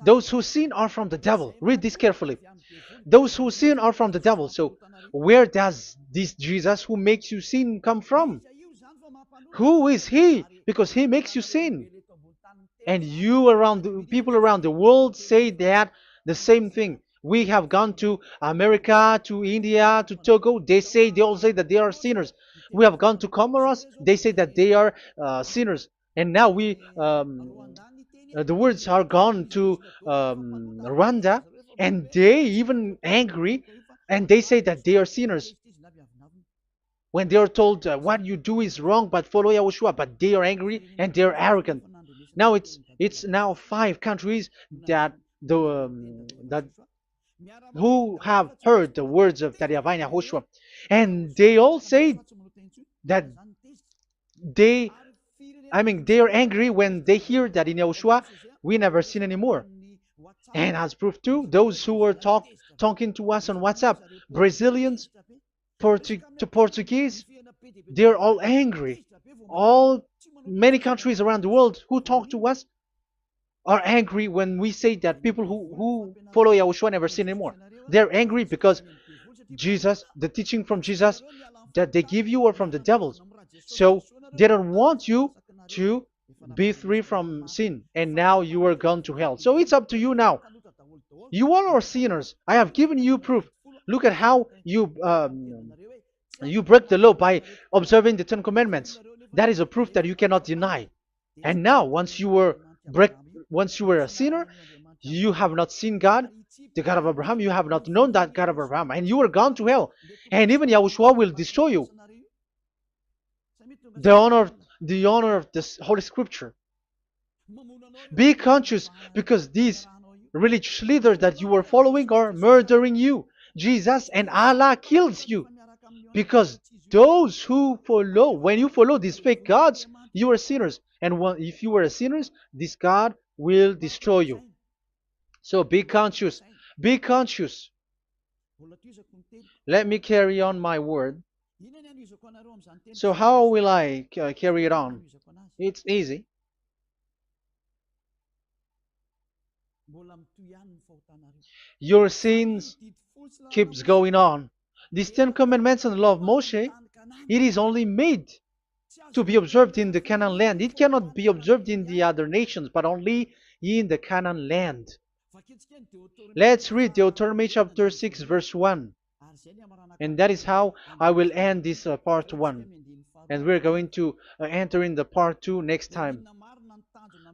Those who sin are from the devil. Read this carefully. Those who sin are from the devil. So where does this Jesus who makes you sin come from? Who is he? Because he makes you sin. And people around the world say that the same thing. We have gone to America, to India, to Togo. They all say that they are sinners. We have gone to Comoros. They say that they are sinners. And now the words are gone to Rwanda, and they even angry, and they say that they are sinners. When they are told what you do is wrong, but follow YAHOSHUAH, but they are angry and they are arrogant. Now it's now 5 countries that who have heard the words of YAHVAH and YAHOSHUAH, and they all say that they are angry when they hear that in YAHOSHUAH we never sin anymore. And as proof too, those who are talking to us on WhatsApp, Brazilians, Portuguese, they're all angry. Many countries around the world who talk to us, are angry when we say that people who follow Yahushua never sin anymore. They're angry because Jesus, the teaching from Jesus that they give you are from the devils. So they don't want you to be free from sin, and now you are gone to hell. So it's up to you now. You all are sinners. I have given you proof. Look at how you break the law by observing the Ten Commandments. That is a proof that you cannot deny. And now, break, once you were a sinner, you have not seen God, the God of Abraham. You have not known that God of Abraham, and you are gone to hell. And even Yahushua will destroy you. The honor, the honor of this Holy Scripture. Be conscious because these religious leaders that you are following are murdering you. Jesus and Allah kills you because those who follow, when you follow these fake gods, you are sinners. And if you are a sinner, this God will destroy you. So be conscious. Be conscious. Let me carry on my word. So how will I carry it on? It's easy. Your sins keeps going on. These Ten Commandments and the law of Moshe, it is only made to be observed in the Canaan land. It cannot be observed in the other nations, but only in the Canaan land. Let's read Deuteronomy chapter 6, verse 1. And that is how I will end this part 1. And we're going to enter in the part 2 next time.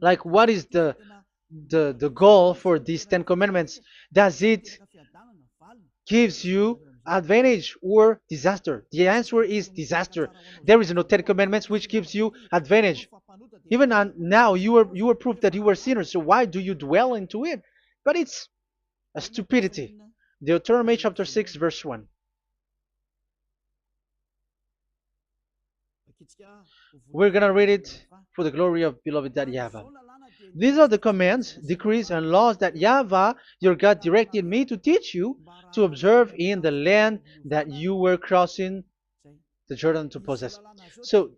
Like, what is the goal for these Ten Commandments? Does it gives you advantage or disaster? The answer is disaster. There is no Ten Commandments which gives you advantage. Even now, you are proof that you were sinners. So why do you dwell into it? But it's a stupidity. Deuteronomy chapter 6, verse 1. We're gonna read it for the glory of beloved Daddy Yahvah. These are the commands, decrees, and laws that Yahvah, your God, directed me to teach you to observe in the land that you were crossing the Jordan to possess. So,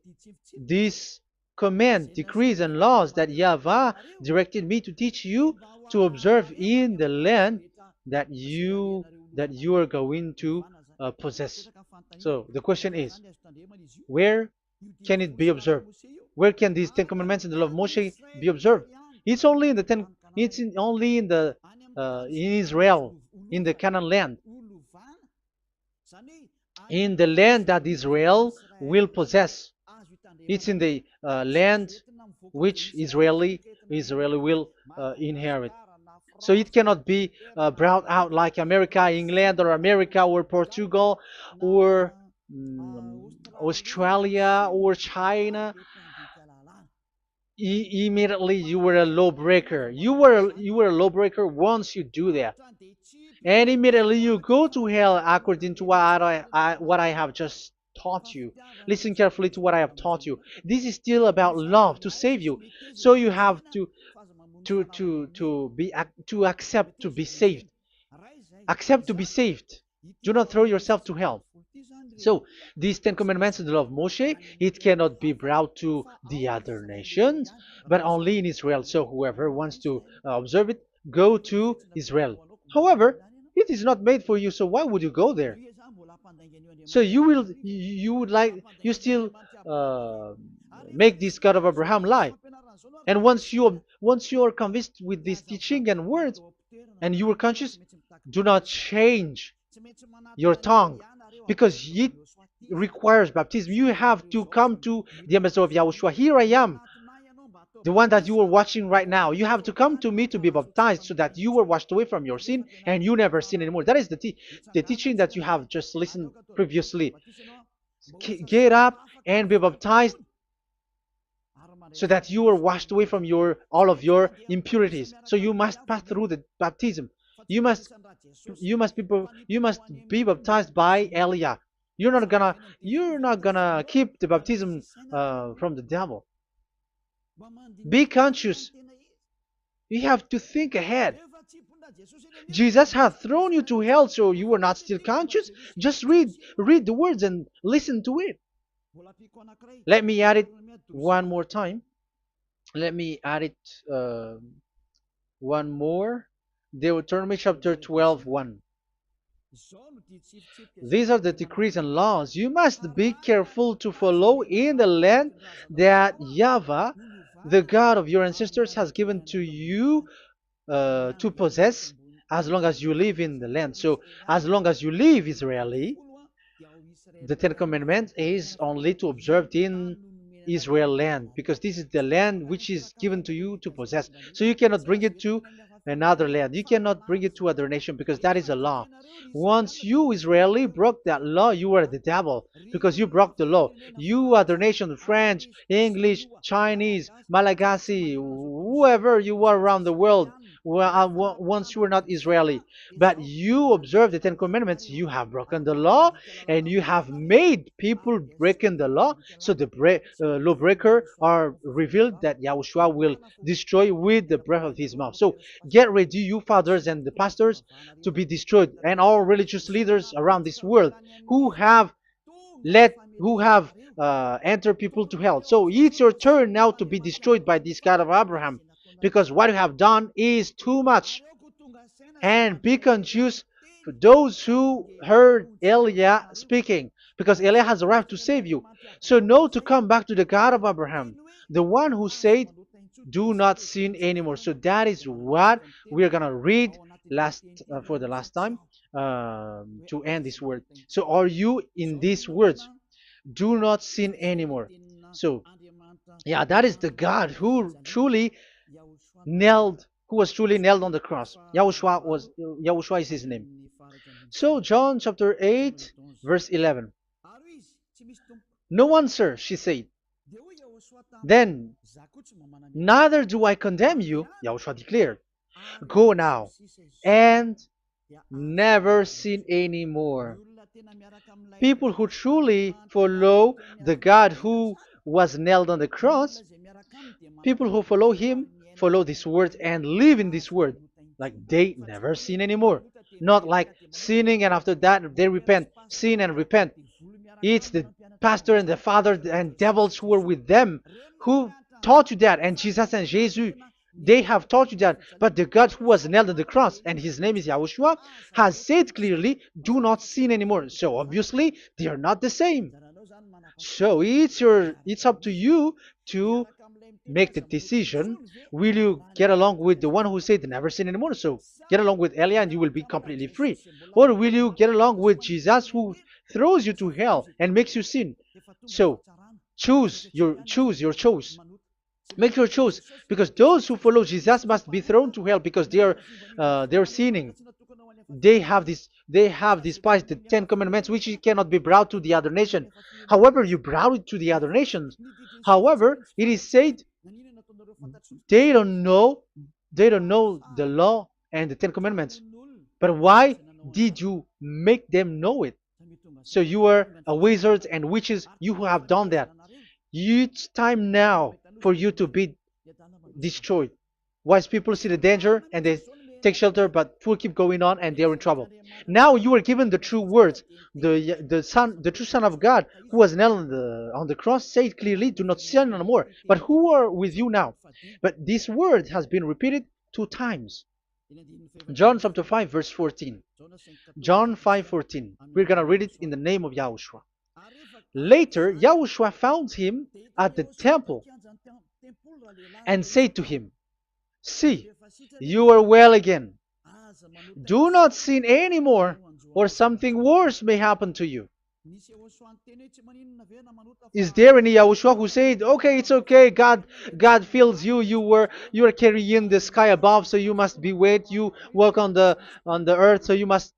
these command, decrees, and laws that Yahvah directed me to teach you to observe in the land that you are going to possess. So the question is, where can it be observed? Where can these Ten Commandments and the law of Moshe be observed? It's only in the ten. Only in the in Israel, in the Canaan land, in the land that Israel will possess. It's in the land which Israeli will inherit. So it cannot be brought out like America, England, or America, or Portugal, or Australia, or China. Immediately you were a lawbreaker. You were a lawbreaker once you do that, and immediately you go to hell according to what I have just taught you. Listen carefully to what I have taught you. This is still about love to save you. So you have to accept to be saved. Accept to be saved. Do not throw yourself to hell. So these Ten Commandments and the law of Moshe, it cannot be brought to the other nations, but only in Israel. So whoever wants to observe it, go to Israel. However, it is not made for you, so why would you go there? So you would like, you still make this God of Abraham lie. And once you are convinced with this teaching and words, and you are conscious, do not change your tongue, because it requires baptism. You have to come to the ambassador of Yahushua. Here I am, the one that you are watching right now. You have to come to me to be baptized so that you are washed away from your sin and you never sin anymore. That is the teaching that you have just listened previously. Get up and be baptized so that you are washed away from all of your impurities. So you must pass through the baptism. You must be baptized by Elia. You're not gonna keep the baptism from the devil. Be conscious. You have to think ahead. Jesus has thrown you to hell, so you are not still conscious. Just read the words and listen to it. Let me add it one more time. Let me add it One more. Deuteronomy chapter 12, 1. These are the decrees and laws you must be careful to follow in the land that Yahweh, the God of your ancestors, has given to you to possess as long as you live in the land. So, as long as you live Israeli, the Ten Commandments is only to observe in Israel land, because this is the land which is given to you to possess. So you cannot bring it to another land. You cannot bring it to other nation, because that is a law. Once you Israeli broke that law, you were the devil, because you broke the law. You other nation, French, English, Chinese, Malagasy, whoever you are around the world, well, once you were not Israeli, but you observe the Ten Commandments, you have broken the law, and you have made people breaking the law. So the lawbreaker are revealed that Yahushua will destroy with the breath of his mouth. So get ready, you fathers and the pastors, to be destroyed, and all religious leaders around this world who have entered people to hell. So it's your turn now to be destroyed by this God of Abraham, because what you have done is too much. And be conscious for those who heard Eliah speaking, because Eliah has arrived to save you. So know to come back to the God of Abraham, the one who said, do not sin anymore. So that is what we are going to read for the last time, to end this word. So are you in these words? Do not sin anymore. So yeah, that is the God who was truly nailed on the cross. Yahushua is his name. So John chapter 8, verse 11. No answer, she said. Then, neither do I condemn you, Yahushua declared. Go now and never sin anymore. People who truly follow the God who was nailed on the cross, people who follow him, follow this word and live in this word, like they never sin anymore. Not like sinning and after that they repent, sin and repent. It's the pastor and the father and devils who were with them who taught you that, and Jesus and Jesus, they have taught you that. But the God who was nailed on the cross, and his name is Yahushua, has said clearly, do not sin anymore. So obviously they are not the same. So it's up to you to make the decision. Will you get along with the one who said never sin anymore? So get along with Elia and you will be completely free. Or will you get along with Jesus who throws you to hell and makes you sin? So choose your choice. Make your choice, because those who follow Jesus must be thrown to hell because they're sinning. They have despised the Ten Commandments, which cannot be brought to the other nation. However, you brought it to the other nations. However, it is said they don't know the law and the Ten Commandments. But why did you make them know it? So you are a wizard and witches, you who have done that. It's time now for you to be destroyed. Wise people see the danger and they take shelter, but fool keep going on and they're in trouble. Now you are given the true words. The true Son of God, who was nailed on the cross, said clearly, "Do not sin no more." But who are with you now? But this word has been repeated 2 times. John chapter 5, verse 14. John 5:14. We're gonna read it in the name of Yahushua. Later, Yahushua found him at the temple and said to him, "See, you are well again. Do not sin anymore, or something worse may happen to you." Is there any Yahushua who said, "Okay, it's okay, God feels you. You are carrying the sky above, so you must be weight. You walk on the earth, so you must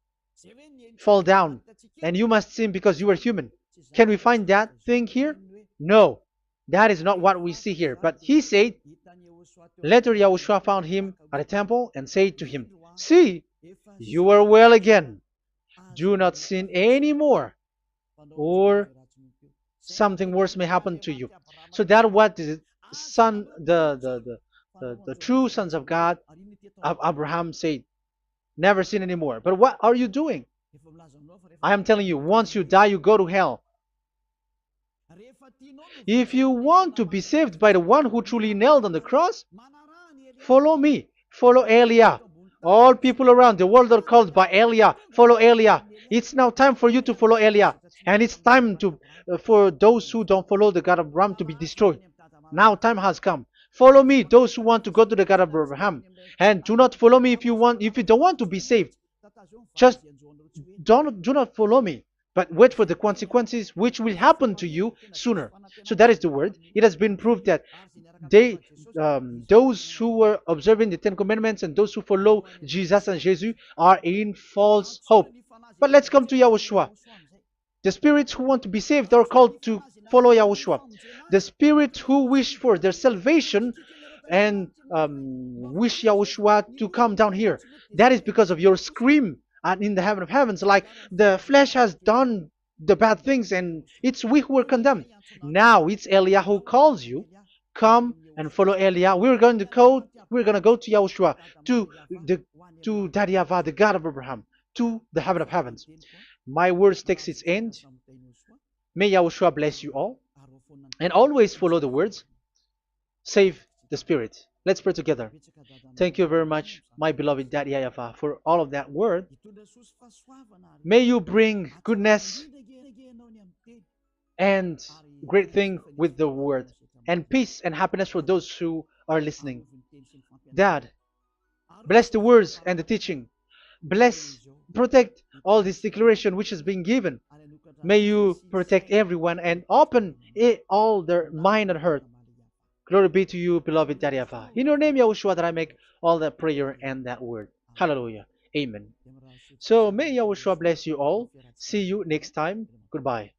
fall down, and you must sin because you are human"? Can we find that thing here? No, that is not what we see here. But he said, later Yahushua found him at a temple and said to him, "See, you are well again. Do not sin anymore, or something worse may happen to you." So that what the son, the true sons of God of Abraham said, never sin anymore. But what are you doing? I am telling you, once you die, you go to hell. If you want to be saved by the one who truly nailed on the cross, follow me Follow Elia. All people around the world are called by Elia. Follow Elia. It's now time for you to follow Elia. And it's time to for those who don't follow the God of Abraham to be destroyed. Now time has come. Follow me, those who want to go to the God of Abraham. And do not follow me if you don't want to be saved. Just do not follow me, but wait for the consequences which will happen to you sooner. So that is the word. It has been proved that they those who were observing the Ten Commandments and those who follow Jesus and Jesus are in false hope. But let's come to Yahushua. The spirits who want to be saved are called to follow Yahushua. The spirits who wish for their salvation and wish Yahushua to come down here. That is because of your scream and in the heaven of heavens, like the flesh has done the bad things and it's we who are condemned. Now it's Eliah who calls you. Come and follow Eliah. We're going to go to Yahushua, to the to Daddy Yahvah, the God of Abraham, to the heaven of heavens. My words takes its end. May Yahushua bless you all. And always follow the words. Save the spirit. Let's pray together. Thank you very much, my beloved Daddy Yahvah, for all of that word. May you bring goodness and great thing with the word, and peace and happiness for those who are listening. Dad, bless the words and the teaching. Bless, protect all this declaration which is being given. May you protect everyone and open all their mind and heart. Glory be to you, beloved Daddy Yahvah. In your name, Yahushua, that I make all that prayer and that word. Hallelujah. Amen. So may Yahushua bless you all. See you next time. Goodbye.